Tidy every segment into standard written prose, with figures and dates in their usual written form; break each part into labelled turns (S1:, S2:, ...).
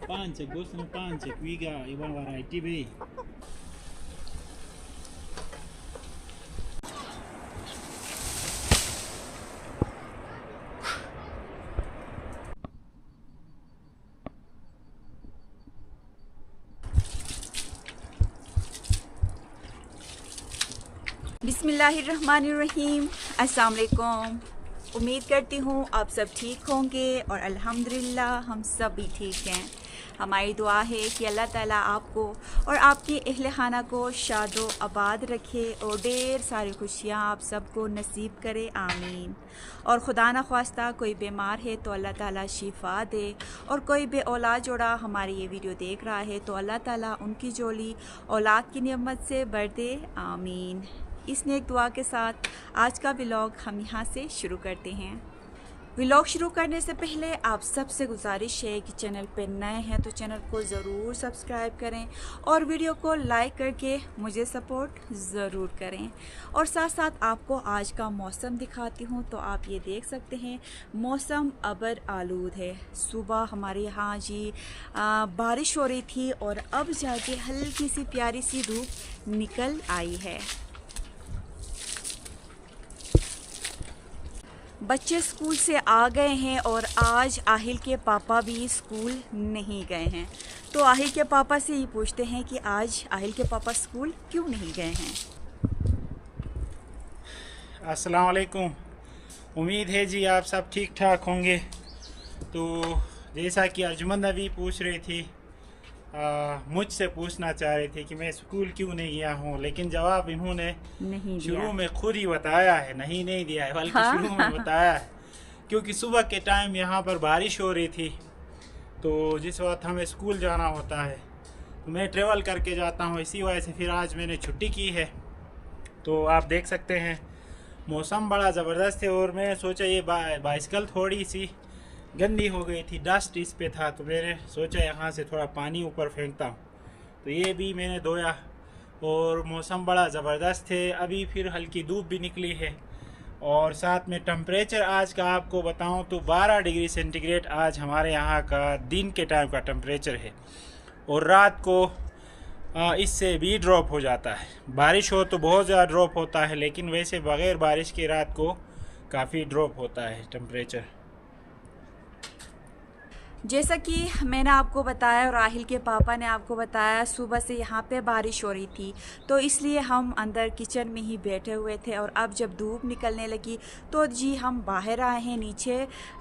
S1: Pancek, gosto no pancek, wiga, iwan variety be.
S2: बिस्मिल्लाहिर्रहमानिर्रहीम। अस्सलाम वालेकुम। उम्मीद करती हूँ आप सब ठीक होंगे और अल्हम्दुलिल्लाह हम सब भी ठीक हैं। हमारी दुआ है कि अल्लाह ताला आपको और आपके अहले खाना को शादो आबाद रखे और ढेर सारी खुशियाँ आप सबको नसीब करे, आमीन। और खुदा न ख्वास्ता कोई बीमार है तो अल्लाह ताला शिफा दे, और कोई बे औलाद जोड़ा हमारी ये वीडियो देख रहा है तो अल्लाह ताला उनकी जोली औलाद की नेमत से भर दे, आमीन। इस नेक दुआ के साथ आज का व्लॉग हम यहाँ से शुरू करते हैं। व्लॉग शुरू करने से पहले आप सबसे गुजारिश है कि चैनल पर नए हैं तो चैनल को ज़रूर सब्सक्राइब करें और वीडियो को लाइक करके मुझे सपोर्ट ज़रूर करें। और साथ साथ आपको आज का मौसम दिखाती हूँ। तो आप ये देख सकते हैं मौसम अबर आलूद है। सुबह हमारे यहाँ जी बारिश हो रही थी और अब जाके हल्की सी प्यारी सी धूप निकल आई है। बच्चे स्कूल से आ गए हैं और आज आहिल के पापा भी स्कूल नहीं गए हैं। तो आहिल के पापा से ये पूछते हैं कि आज आहिल के पापा स्कूल क्यों नहीं गए हैं।
S1: अस्सलाम वालेकुम। उम्मीद है जी आप सब ठीक ठाक होंगे। तो जैसा कि अर्जुमंद अभी पूछ रही थी, मुझसे पूछना चाह रहे थे कि मैं स्कूल क्यों नहीं गया हूँ, लेकिन जवाब इन्होंने
S2: नहीं
S1: शुरू में खुद ही बताया है, नहीं दिया है, बल्कि शुरू में बताया है। क्योंकि सुबह के टाइम यहाँ पर बारिश हो रही थी, तो जिस वक्त हमें स्कूल जाना होता है तो मैं ट्रेवल करके जाता हूँ, इसी वजह से फिर आज मैंने छुट्टी की है। तो आप देख सकते हैं मौसम बड़ा ज़बरदस्त है और मैं सोचा ये बाइसिकल थोड़ी सी गंदी हो गई थी, डस्ट इस पे था, तो मैंने सोचा यहाँ से थोड़ा पानी ऊपर फेंकता हूँ। तो ये भी मैंने धोया और मौसम बड़ा ज़बरदस्त है। अभी फिर हल्की धूप भी निकली है और साथ में टेम्परेचर आज का आपको बताऊँ तो 12 डिग्री सेंटीग्रेड आज हमारे यहाँ का दिन के टाइम का टेम्परेचर है। और रात को इससे भी ड्रॉप हो जाता है। बारिश हो तो बहुत ज़्यादा ड्रॉप होता है, लेकिन वैसे बग़ैर बारिश के रात को काफ़ी ड्रॉप होता है टेम्परेचर।
S2: जैसा कि मैंने आपको बताया और राहिल के पापा ने आपको बताया, सुबह से यहाँ पे बारिश हो रही थी तो इसलिए हम अंदर किचन में ही बैठे हुए थे। और अब जब धूप निकलने लगी तो जी हम बाहर आए हैं नीचे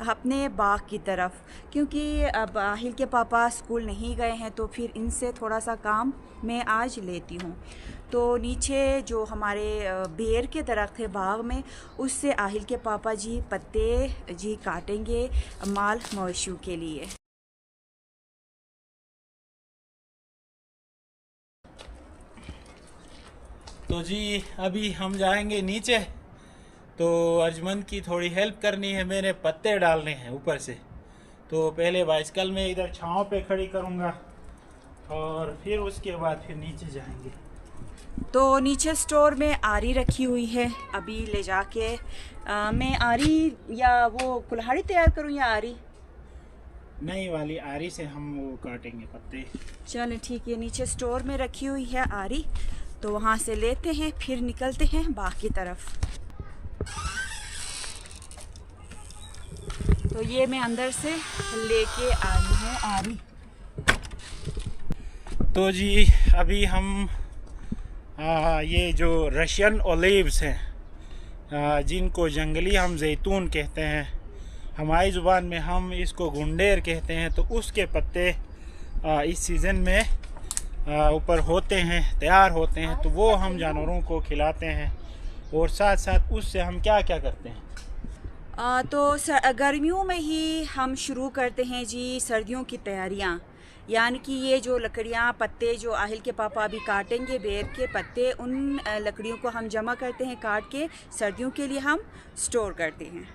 S2: अपने बाग की तरफ, क्योंकि अब राहिल के पापा स्कूल नहीं गए हैं तो फिर इनसे थोड़ा सा काम मैं आज लेती हूँ। तो नीचे जो हमारे बेर के दरख्त है बाग में, उससे आहिल के पापा जी पत्ते जी काटेंगे माल मवेशियों के लिए।
S1: तो जी अभी हम जाएंगे नीचे, तो अर्जुमंद की थोड़ी हेल्प करनी है, मैंने पत्ते डालने हैं ऊपर से। तो पहले बाइसिकल में इधर छांव पे खड़ी करूँगा और फिर उसके बाद फिर नीचे जाएंगे।
S2: तो नीचे स्टोर में आरी रखी हुई है, अभी ले जाके मैं आरी या वो कुल्हाड़ी तैयार करूँ या आरी?
S1: नई वाली आरी से हम वो काटेंगे पत्ते।
S2: चलें ठीक है, नीचे स्टोर में रखी हुई है आरी, तो वहाँ से लेते हैं फिर निकलते हैं बाग की तरफ। तो ये मैं अंदर से लेके आई हूँ आरी।
S1: तो जी अभी हम ये जो रशियन ओलिव्स हैं, जिनको जंगली हम जैतून कहते हैं, हमारी ज़ुबान में हम इसको गुंडेर कहते हैं, तो उसके पत्ते इस सीज़न में ऊपर होते हैं, तैयार होते हैं, तो वो हम जानवरों को खिलाते हैं। और साथ साथ उससे हम क्या क्या करते हैं,
S2: तो गर्मियों में ही हम शुरू करते हैं जी सर्दियों की तैयारियाँ। यानी कि ये जो लकड़ियाँ पत्ते जो आहिल के पापा अभी काटेंगे बेर के पत्ते, उन लकड़ियों को हम जमा करते हैं काट के, सर्दियों के लिए हम स्टोर करते हैं।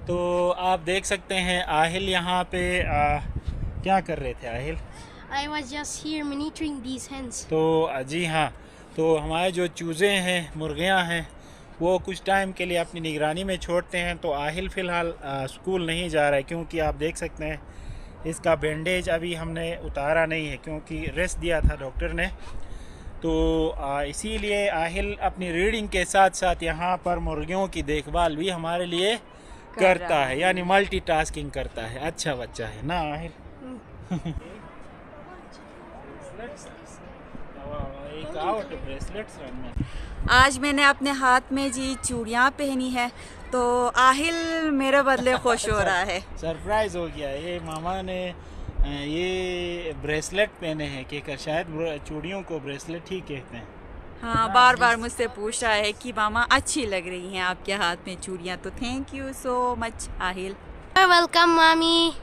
S1: तो आप देख सकते हैं आहिल यहाँ पे क्या कर रहे थे Aahil?
S3: I was just here monitoring these hens.
S1: तो जी हाँ, तो हमारे जो चूज़े हैं, मुर्गियाँ हैं, वो कुछ टाइम के लिए अपनी निगरानी में छोड़ते हैं। तो आहिल फ़िलहाल स्कूल नहीं जा रहा है, क्योंकि आप देख सकते हैं इसका बैंडेज अभी हमने उतारा नहीं है, क्योंकि रेस्ट दिया था डॉक्टर ने। तो इसीलिए आहिल अपनी रीडिंग के साथ साथ यहाँ पर मुर्गियों की देखभाल भी हमारे लिए करता है, यानी मल्टीटास्किंग करता है। अच्छा बच्चा है ना आहिल?
S2: आज मैंने अपने हाथ में जी चूड़ियाँ पहनी है, तो आहिल मेरे बदले खुश हो रहा है।
S1: सरप्राइज हो गया, ये मामा ने ये ब्रेसलेट पहने हैं, कि शायद चूड़ियों को ब्रेसलेट ही कहते हैं।
S2: हाँ, बार बार मुझसे पूछ रहा है कि मामा अच्छी लग रही हैं आपके हाथ में चूड़ियाँ, तो thank you so much Aahil.
S3: You're welcome, mommy.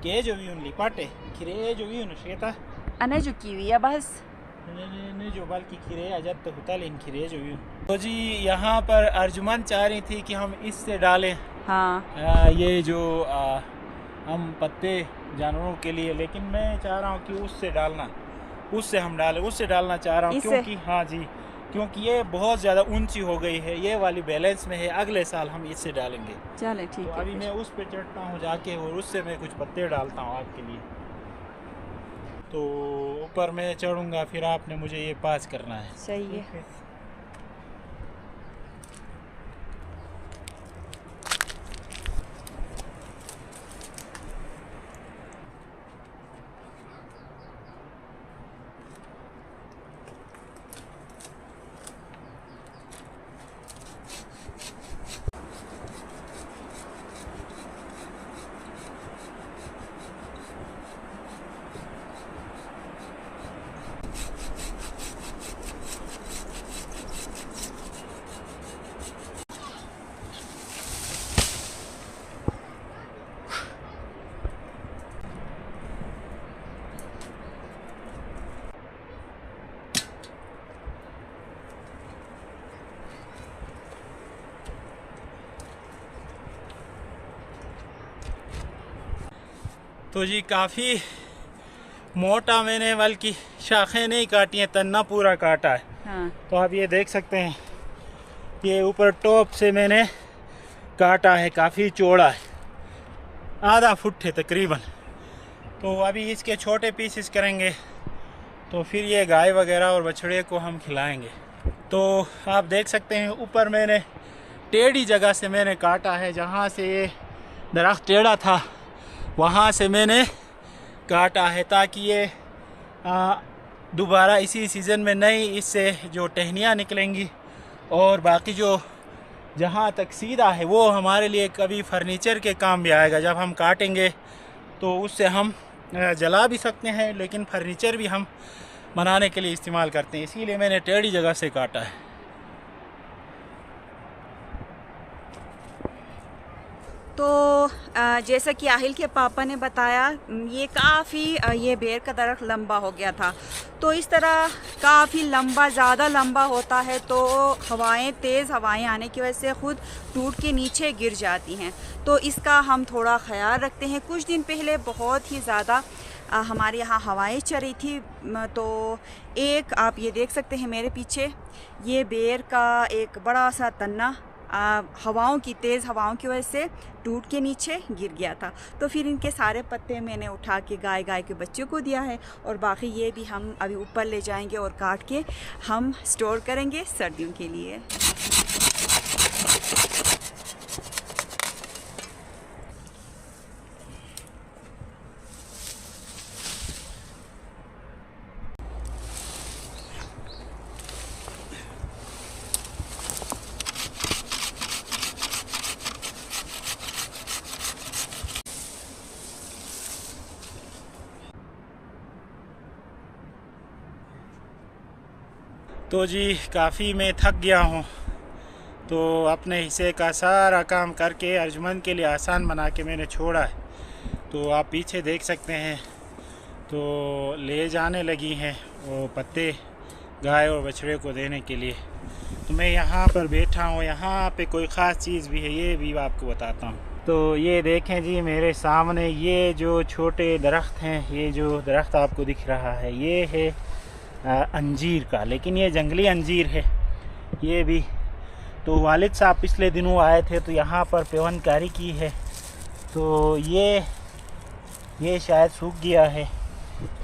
S1: के जो भी उन लिपाटे खिरे जो भी उन शेता
S2: अने झुकी हुई है बस
S1: ने जो बल्कि खिरे अजब तो होता, लेकिन खिरे जो भी। तो जी यहाँ पर अर्जुमन चाह रही थी कि हम इससे डालें
S2: हाँ
S1: ये जो हम पत्ते जानवरों के लिए, लेकिन मैं चाह रहा हूँ कि उससे डालना चाह रहा हूँ, क्योंकि हाँ जी, क्योंकि ये बहुत ज़्यादा ऊंची हो गई है, ये वाली बैलेंस में है। अगले साल हम इससे डालेंगे।
S2: चले ठीक
S1: तो
S2: है।
S1: अभी मैं उस पे चढ़ता हूँ जाके, और उससे मैं कुछ पत्ते डालता हूँ आपके लिए। तो ऊपर मैं चढ़ूँगा, फिर आपने मुझे ये पास करना है।
S2: सही है।
S1: तो जी काफ़ी मोटा मैंने बल्कि शाखें नहीं काटी हैं, तन्ना पूरा काटा है।
S2: हाँ।
S1: तो आप ये देख सकते हैं, ये ऊपर टॉप से मैंने काटा है, काफ़ी चौड़ा है, आधा फुट है तकरीबन। तो अभी इसके छोटे पीसेस करेंगे, तो फिर ये गाय वगैरह और बछड़े को हम खिलाएंगे। तो आप देख सकते हैं ऊपर मैंने टेढ़ी जगह से मैंने काटा है, जहाँ से ये दरख्त टेढ़ा था वहाँ से मैंने काटा है, ताकि ये दोबारा इसी सीज़न में नई इससे जो टहनियाँ निकलेंगी, और बाकी जो जहाँ तक सीधा है वो हमारे लिए कभी फर्नीचर के काम भी आएगा। जब हम काटेंगे तो उससे हम जला भी सकते हैं, लेकिन फर्नीचर भी हम बनाने के लिए इस्तेमाल करते हैं, इसीलिए मैंने टेढ़ी जगह से काटा है।
S2: तो जैसा कि आहिल के पापा ने बताया, ये काफ़ी ये बेर का दरख्त लंबा हो गया था। तो इस तरह काफ़ी लंबा, ज़्यादा लंबा होता है तो हवाएं, तेज़ हवाएं आने की वजह से ख़ुद टूट के नीचे गिर जाती हैं। तो इसका हम थोड़ा ख्याल रखते हैं। कुछ दिन पहले बहुत ही ज़्यादा हमारे यहाँ हवाएं चल रही थी, तो एक आप ये देख सकते हैं मेरे पीछे, ये बेर का एक बड़ा सा तन्ना हवाओं की, तेज़ हवाओं की वजह से टूट के नीचे गिर गया था। तो फिर इनके सारे पत्ते मैंने उठा के गाय के बच्चों को दिया है, और बाकी ये भी हम अभी ऊपर ले जाएंगे और काट के हम स्टोर करेंगे सर्दियों के लिए।
S1: तो जी काफ़ी मैं थक गया हूँ, तो अपने हिस्से का सारा काम करके अर्जुमन के लिए आसान बना के मैंने छोड़ा है। तो आप पीछे देख सकते हैं, तो ले जाने लगी हैं वो पत्ते गाय और बछड़े को देने के लिए। तो मैं यहाँ पर बैठा हूँ, यहाँ पे कोई ख़ास चीज़ भी है, ये भी आपको बताता हूँ। तो ये देखें जी मेरे सामने ये जो छोटे दरख्त हैं, ये जो दरख्त आपको दिख रहा है ये है अंजीर का, लेकिन ये जंगली अंजीर है ये भी। तो वालिद साहब पिछले दिनों आए थे तो यहाँ पर पेवनकारी की है, तो ये शायद सूख गया है।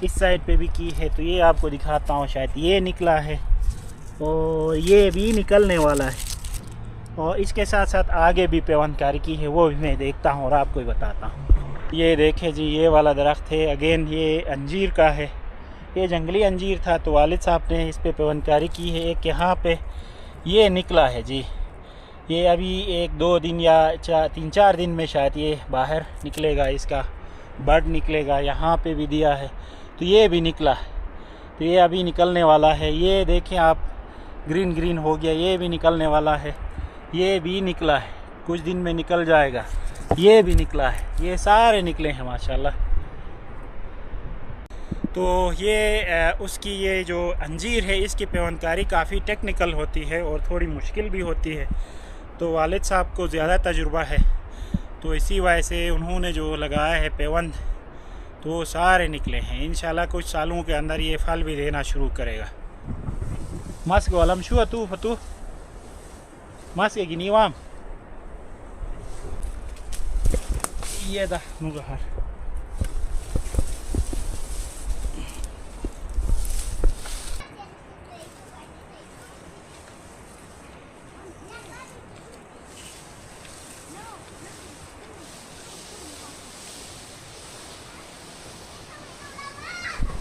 S1: इस साइड पे भी की है, तो ये आपको दिखाता हूँ। शायद ये निकला है और ये भी निकलने वाला है, और इसके साथ साथ आगे भी पेवनकारी की है, वो भी मैं देखता हूँ और आपको ही बताता हूँ। ये देखें जी ये वाला दरख्त है, अगेन ये अंजीर का है। ये जंगली अंजीर था तो वालिद साहब ने इस पे पेवनकारी की है। एक यहाँ पे ये निकला है जी, ये अभी 1-2 दिन या 3-4 दिन में शायद ये बाहर निकलेगा, इसका बड निकलेगा। यहाँ पे भी दिया है तो ये भी निकला है, तो ये अभी निकलने वाला है। ये देखें आप ग्रीन ग्रीन हो गया, ये भी निकलने वाला है। ये भी निकला है, कुछ दिन में निकल जाएगा। ये भी निकला है, ये सारे निकले हैं माशाल्लाह। तो ये उसकी ये जो अंजीर है इसकी पेवनकारी काफ़ी टेक्निकल होती है और थोड़ी मुश्किल भी होती है। तो वालिद साहब को ज़्यादा तजुर्बा है, तो इसी वजह से उन्होंने जो लगाया है पेवंद तो वो सारे निकले हैं। इंशाल्लाह कुछ सालों के अंदर ये फल भी देना शुरू करेगा। मस्क वालम शू अतू फतू मस्क गिनीवाम ये दा मुगहर।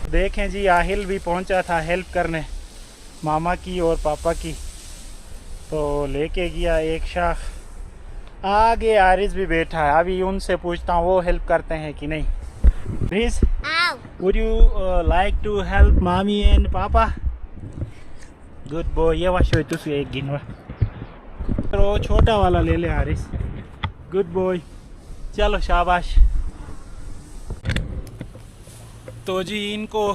S1: देखें जी आहिल भी पहुंचा था हेल्प करने मामा की और पापा की, तो लेके गया एक शाख। आगे आरिस भी बैठा है, अभी उनसे पूछता हूँ वो हेल्प करते हैं कि नहीं। Please would you like to help mommy and papa? Good boy. ये वाशो तुस एक गिनवा, तो छोटा वाला ले ले आरिस। गुड बॉय, चलो शाबाश। तो जी इनको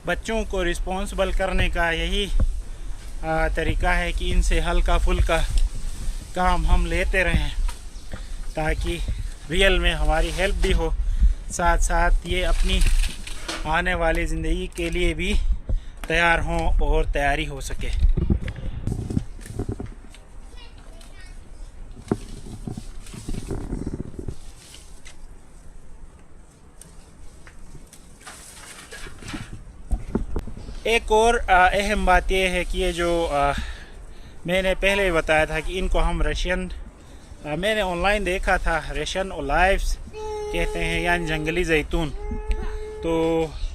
S1: बच्चों को रिस्पॉन्सिबल करने का यही तरीका है कि इनसे हल्का फुल्का काम हम लेते रहें, ताकि रियल में हमारी हेल्प भी हो, साथ साथ ये अपनी आने वाली ज़िंदगी के लिए भी तैयार हों और तैयारी हो सके। एक और अहम बात यह है कि ये जो मैंने पहले ही बताया था कि इनको हम रशियन मैंने ऑनलाइन देखा था, रशियन ओलिव्स कहते हैं, यानी जंगली जैतून। तो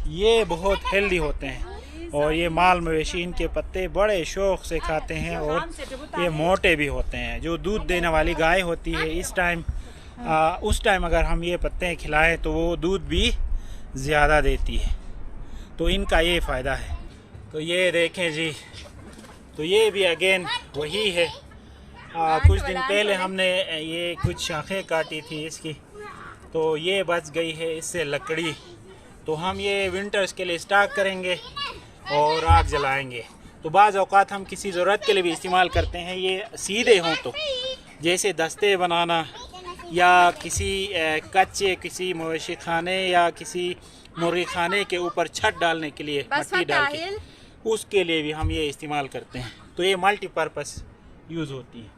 S1: ये बहुत हेल्दी होते हैं और ये माल मवेशी इनके पत्ते बड़े शौक़ से खाते हैं और ये मोटे भी होते हैं। जो दूध देने वाली गाय होती है उस टाइम अगर हम ये पत्ते खिलाएं तो वो दूध भी ज़्यादा देती है, तो इनका ये फ़ायदा है। तो ये देखें जी, तो ये भी अगेन वही है। कुछ दिन पहले हमने ये कुछ शाखें काटी थी इसकी, तो ये बच गई है इससे लकड़ी, तो हम ये विंटर्स के लिए स्टॉक करेंगे और आग जलाएंगे। तो बाज़ औक़ात हम किसी ज़रूरत के लिए भी इस्तेमाल करते हैं। ये सीधे हों तो जैसे दस्ते बनाना या किसी कच्चे किसी मवेशी खाने या किसी मुर्गी खाने के ऊपर छत डालने के लिए मट्टी डाल के, उसके लिए भी हम ये इस्तेमाल करते हैं। तो ये मल्टीपर्पज़ यूज़ होती है।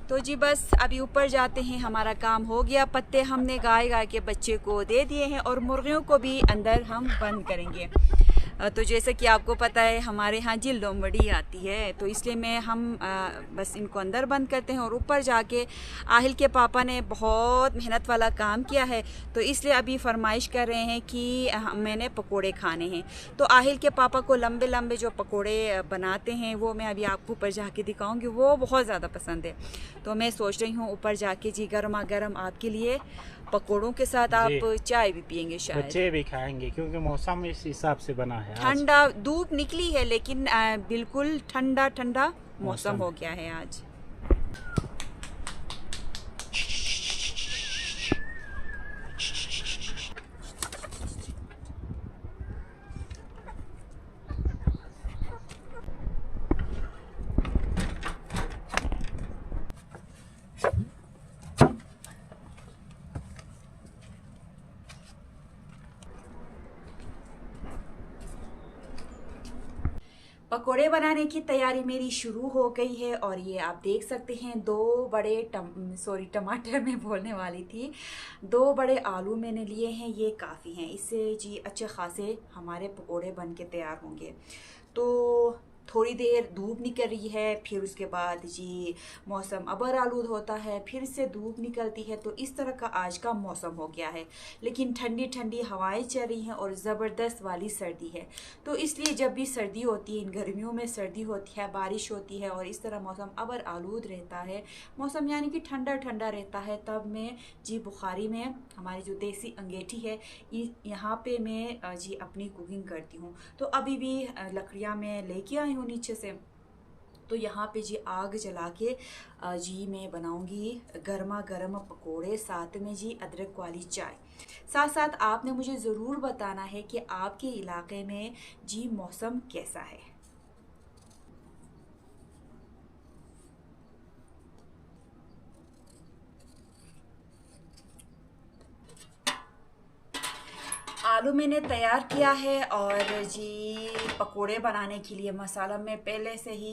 S2: तो जी बस अभी ऊपर जाते हैं, हमारा काम हो गया। पत्ते हमने गाय के बच्चे को दे दिए हैं और मुर्गियों को भी अंदर हम बंद करेंगे। तो जैसे कि आपको पता है हमारे यहाँ जी लोमड़ी आती है, तो इसलिए मैं हम बस इनको अंदर बंद करते हैं। और ऊपर जाके आहिल के पापा ने बहुत मेहनत वाला काम किया है, तो इसलिए अभी फरमाइश कर रहे हैं कि मैंने पकोड़े खाने हैं। तो आहिल के पापा को लंबे लंबे जो पकोड़े बनाते हैं वो मैं अभी आपको ऊपर जाके दिखाऊंगी, वो बहुत ज़्यादा पसंद है। तो मैं सोच रही हूँ ऊपर जाके जी गर्मा गर्म आपके लिए पकोड़ों के साथ आप चाय भी पियेंगे, शायद
S1: बच्चे भी खाएंगे, क्योंकि मौसम इस हिसाब से बना है।
S2: ठंडा धूप निकली है लेकिन बिल्कुल ठंडा ठंडा मौसम हो गया है आज। पकोड़े बनाने की तैयारी मेरी शुरू हो गई है और ये आप देख सकते हैं दो बड़े टमाटर मैं बोलने वाली थी, 2 बड़े आलू मैंने लिए हैं, ये काफ़ी हैं, इससे जी अच्छे खासे हमारे पकोड़े बन के तैयार होंगे। तो थोड़ी देर धूप निकल रही है, फिर उसके बाद जी मौसम अबर आलूद होता है, फिर से धूप निकलती है, तो इस तरह का आज का मौसम हो गया है। लेकिन ठंडी ठंडी हवाएं चल रही हैं और ज़बरदस्त वाली सर्दी है। तो इसलिए जब भी सर्दी होती है, इन गर्मियों में सर्दी होती है, बारिश होती है और इस तरह मौसम अबर आलूद रहता है, मौसम यानी कि ठंडा ठंडा रहता है, तब मैं जी बुखारी में हमारी जो देसी अंगीठी है यहाँ पे मैं जी अपनी कुकिंग करती हूँ। तो अभी भी लकड़ियाँ मैं लेके आई हूँ नीचे से, तो यहाँ पे जी आग जला के जी मैं बनाऊंगी गर्मा गर्म पकोड़े, साथ में जी अदरक वाली चाय। साथ साथ आपने मुझे ज़रूर बताना है कि आपके इलाके में जी मौसम कैसा है। आलू मैंने तैयार किया है और जी पकोड़े बनाने के लिए मसाला मैं पहले से ही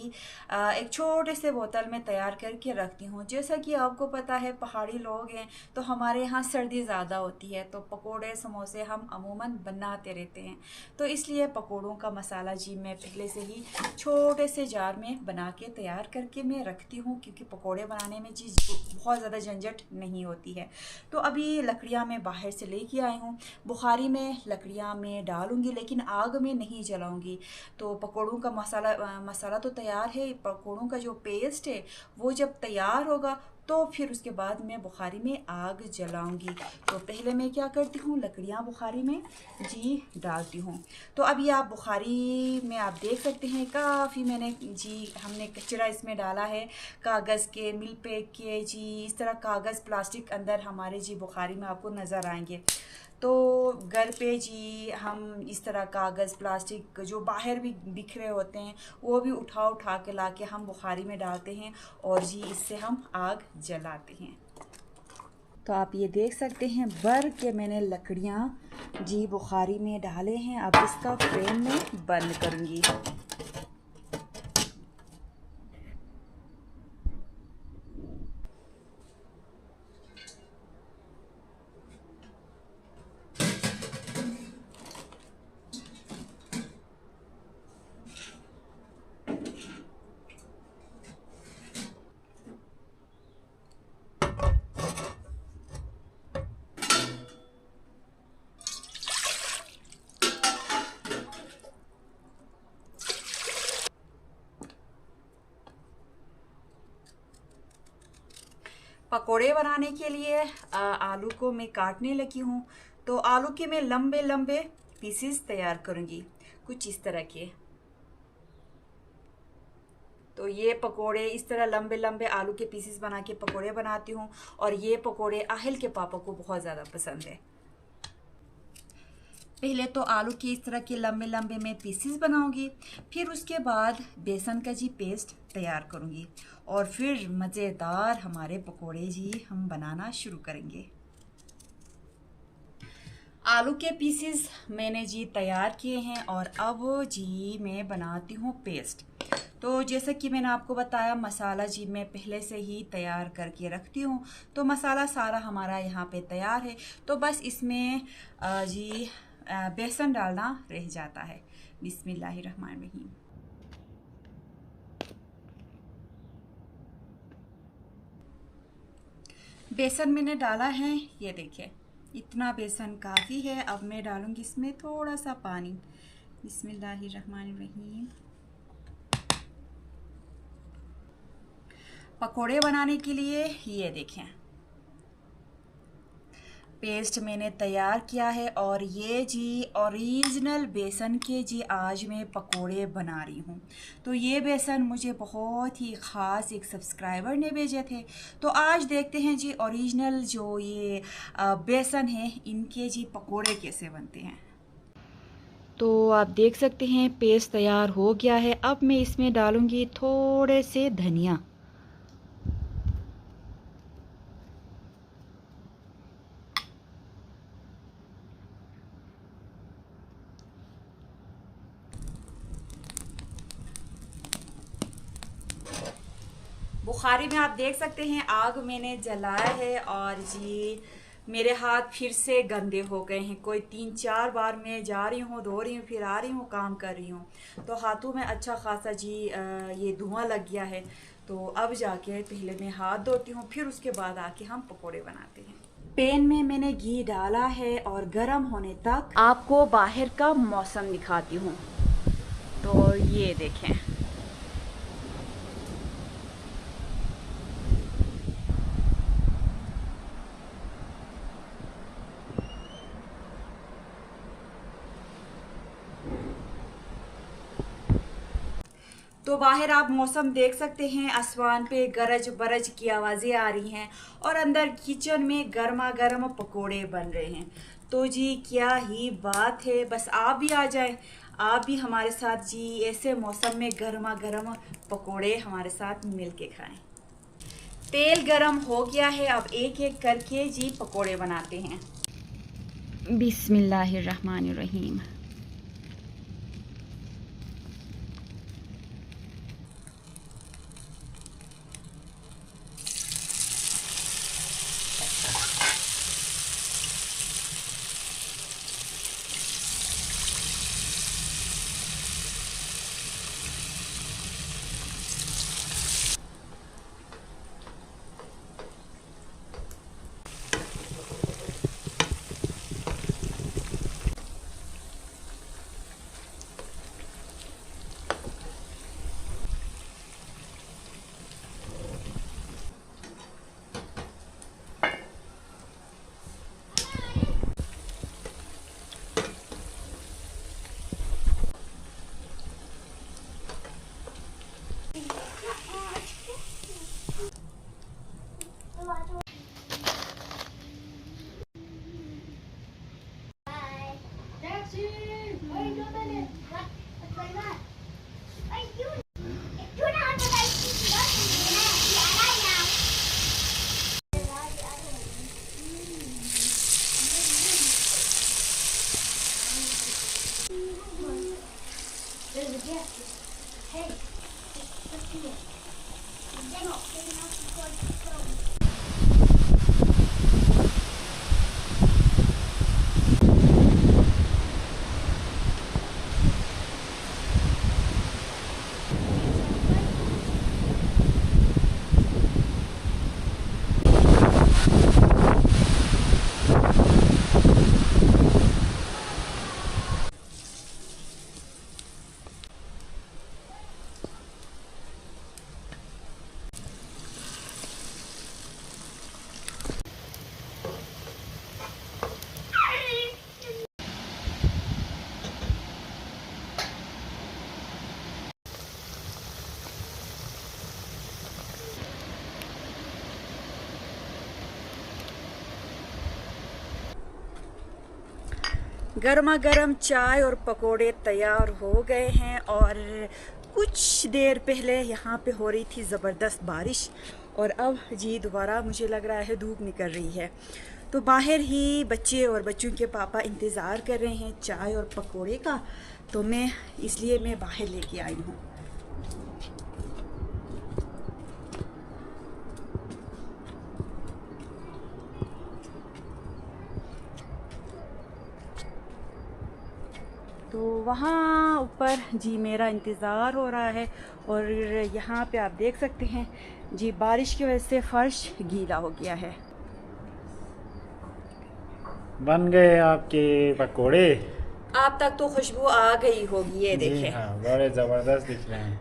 S2: एक छोटे से बोतल में तैयार करके रखती हूँ। जैसा कि आपको पता है पहाड़ी लोग हैं तो हमारे यहाँ सर्दी ज़्यादा होती है, तो पकोड़े समोसे हम अमूमन बनाते रहते हैं, तो इसलिए पकोड़ों का मसाला जी मैं पहले से ही छोटे से जार में बना के तैयार करके मैं रखती हूँ, क्योंकि पकोड़े बनाने में जी बहुत ज़्यादा झंझट नहीं होती है। तो अभी लकड़ियाँ मैं बाहर से लेके आई हूँ, बुखारी में लकड़ियाँ में डालूंगी लेकिन आग में नहीं जलाऊंगी। तो पकोड़ों का मसाला तो तैयार है, पकोड़ों का जो पेस्ट है वो जब तैयार होगा तो फिर उसके बाद मैं बुखारी में आग जलाऊंगी। तो पहले मैं क्या करती हूँ, लकड़ियाँ बुखारी में जी डालती हूँ। तो अभी आप बुखारी में आप देख सकते हैं काफ़ी मैंने जी हमने कचरा इसमें डाला है, कागज़ के मिल पैक के जी इस तरह कागज़ प्लास्टिक अंदर हमारे जी बुखारी में आपको नज़र आएंगे। तो घर पे जी हम इस तरह कागज़ प्लास्टिक जो बाहर भी बिखरे होते हैं वो भी उठा के ला के हम बुखारी में डालते हैं और जी इससे हम आग जलाते हैं। तो आप ये देख सकते हैं भर के मैंने लकड़ियाँ जी बुखारी में डाले हैं। अब इसका फ्रेम में बंद करूँगी। पकोड़े बनाने के लिए आलू को मैं काटने लगी हूँ। तो आलू के मैं लंबे लंबे पीसेस तैयार करूँगी, कुछ इस तरह के। तो ये पकोड़े इस तरह लंबे लंबे आलू के पीसेस बना के पकोड़े बनाती हूँ और ये पकोड़े आहिल के पापा को बहुत ज़्यादा पसंद है। पहले तो आलू के इस तरह के लंबे लंबे मैं पीसेस बनाऊंगी, फिर उसके बाद बेसन का जी पेस्ट तैयार करूंगी और फिर मज़ेदार हमारे पकोड़े जी हम बनाना शुरू करेंगे। आलू के पीसेस मैंने जी तैयार किए हैं और अब जी मैं बनाती हूँ पेस्ट। तो जैसा कि मैंने आपको बताया मसाला जी मैं पहले से ही तैयार करके रखती हूँ, तो मसाला सारा हमारा यहाँ पे तैयार है। तो बस इसमें जी बेसन डालना रह जाता है। बिस्मिल्लाहिर्रहमानिर्रहीम। बेसन मैंने डाला है, ये देखिए इतना बेसन काफ़ी है। अब मैं डालूंगी इसमें थोड़ा सा पानी। बिस्मिल्लाहिर्रहमानिर्रहीम। पकोड़े बनाने के लिए ये देखें पेस्ट मैंने तैयार किया है और ये जी ओरिजिनल बेसन के जी आज मैं पकोड़े बना रही हूँ। तो ये बेसन मुझे बहुत ही ख़ास एक सब्सक्राइबर ने भेजे थे। तो आज देखते हैं जी ओरिजिनल जो ये बेसन है इनके जी पकोड़े कैसे बनते हैं। तो आप देख सकते हैं पेस्ट तैयार हो गया है। अब मैं इसमें डालूँगी थोड़े से धनिया। बुखारी में आप देख सकते हैं आग मैंने जलाया है और जी मेरे हाथ फिर से गंदे हो गए हैं। कोई 3-4 बार मैं जा रही हूँ, धो रही हूँ, फिर आ रही हूँ, काम कर रही हूँ, तो हाथों में अच्छा खासा जी ये धुआं लग गया है। तो अब जाके पहले मैं हाथ धोती हूँ, फिर उसके बाद आके हम पकोड़े बनाते हैं। पैन में मैंने घी डाला है और गर्म होने तक आपको बाहर का मौसम दिखाती हूँ। तो ये देखें, तो बाहर आप मौसम देख सकते हैं, आसमान पे गरज बरज की आवाज़ें आ रही हैं और अंदर किचन में गर्मा गर्म पकोड़े बन रहे हैं। तो जी क्या ही बात है, बस आप भी आ जाएं, आप भी हमारे साथ जी ऐसे मौसम में गर्मा गर्म पकोड़े हमारे साथ मिल के खाएं। तेल गरम हो गया है, अब एक एक करके जी पकोड़े बनाते हैं। बिस्मिल्लाहिर्रहमानिर्रहीम। गर्मा गर्म चाय और पकोड़े तैयार हो गए हैं और कुछ देर पहले यहाँ पे हो रही थी ज़बरदस्त बारिश और अब जी दोबारा मुझे लग रहा है धूप निकल रही है। तो बाहर ही बच्चे और बच्चों के पापा इंतज़ार कर रहे हैं चाय और पकोड़े का, तो इसलिए मैं बाहर लेके आई हूँ। तो वहाँ ऊपर जी मेरा इंतज़ार हो रहा है और यहाँ पे आप देख सकते हैं जी बारिश की वजह से फर्श गीला हो गया है।
S1: बन गए आपके पकोड़े।
S2: आप तक तो खुशबू आ गई होगी, ये देखें।
S1: हाँ, बड़े ज़बरदस्त दिख रहे हैं।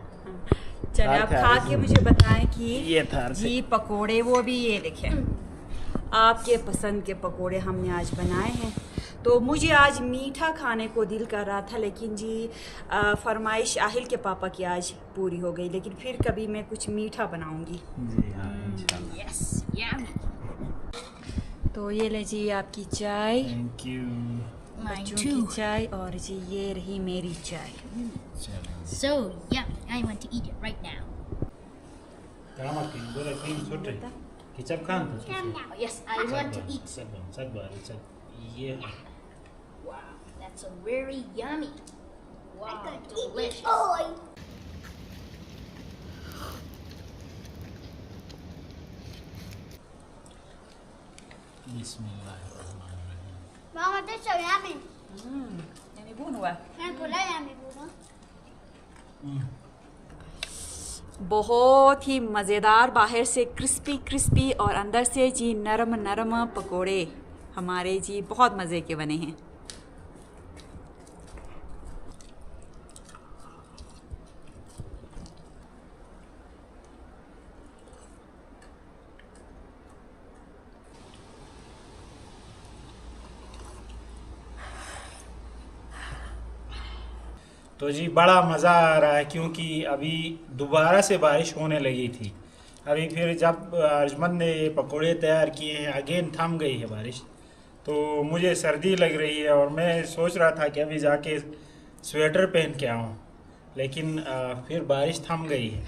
S2: चलिए आप खा के मुझे बताएं कि
S1: ये थार
S2: जी पकोड़े, वो भी ये देखें आपके पसंद के पकोड़े हमने आज बनाए हैं। तो मुझे आज मीठा खाने को दिल कर रहा था, लेकिन जी फरमाइश आहिल के पापा की आज पूरी हो गई, लेकिन फिर कभी मैं कुछ मीठा बनाऊंगी।
S1: जी हाँ, इंशाल्लाह।
S2: यस, तो ये ले जी आपकी चाय,
S1: थैंक यू।
S2: बच्चों की चाय, और जी ये रही मेरी चाय।
S3: So yummy. I want to eat it right now.
S1: किचप Khan
S3: Oh, yes, I want to eat.
S1: ये
S3: Wow, that's a very yummy. Wow, delicious.
S1: बिस्मिल्लाहिर्रहमानिर्रहीम।
S4: Mama, this is so yummy.
S2: यानी भून हुआ
S4: And put that yummy, Bruno.
S2: बहुत ही मज़ेदार, बाहर से crispy crispy और अंदर से जी नरम नरम पकोड़े हमारे जी बहुत मज़े के बने हैं।
S1: तो जी बड़ा मज़ा आ रहा है क्योंकि अभी दोबारा से बारिश होने लगी थी। अभी फिर जब अर्जमन ने ये पकोड़े तैयार किए हैं, अगेन थम गई है बारिश, तो मुझे सर्दी लग रही है और मैं सोच रहा था कि अभी जाके स्वेटर पहन के आऊँ, लेकिन फिर बारिश थम गई है।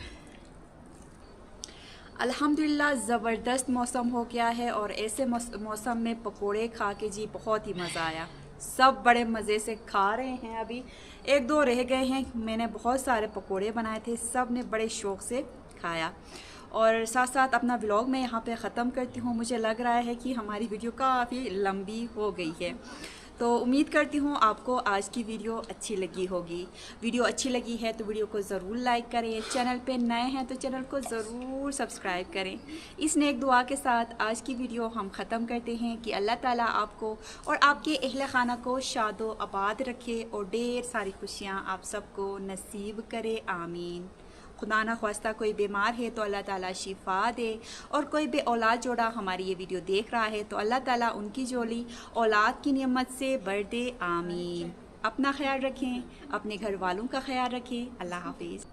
S2: अल्हम्दुलिल्लाह ज़बरदस्त मौसम हो गया है और ऐसे मौसम में पकोड़े खा के जी बहुत ही मज़ा आया। सब बड़े मज़े से खा रहे हैं। अभी एक दो रह गए हैं, मैंने बहुत सारे पकोड़े बनाए थे, सब ने बड़े शौक़ से खाया। और साथ साथ अपना व्लॉग मैं यहाँ पे ख़त्म करती हूँ। मुझे लग रहा है कि हमारी वीडियो काफ़ी लंबी हो गई है, तो उम्मीद करती हूँ आपको आज की वीडियो अच्छी लगी होगी। वीडियो अच्छी लगी है तो वीडियो को ज़रूर लाइक करें, चैनल पे नए हैं तो चैनल को ज़रूर सब्सक्राइब करें। इस नेक दुआ के साथ आज की वीडियो हम ख़त्म करते हैं कि अल्लाह ताला आपको और आपके अहले खाना को शादो आबाद रखे और ढेर सारी खुशियाँ आप सबको नसीब करे, आमीन। खुदा ना ख्वास्ता कोई बीमार है तो अल्लाह ताला शिफा दे, और कोई बे औलाद जोड़ा हमारी ये वीडियो देख रहा है तो अल्लाह ताला उनकी जोली औलाद की नियमत से भर दे, आमीन। अपना ख्याल रखें, अपने घर वालों का ख्याल रखें। अल्लाह हाफिज़।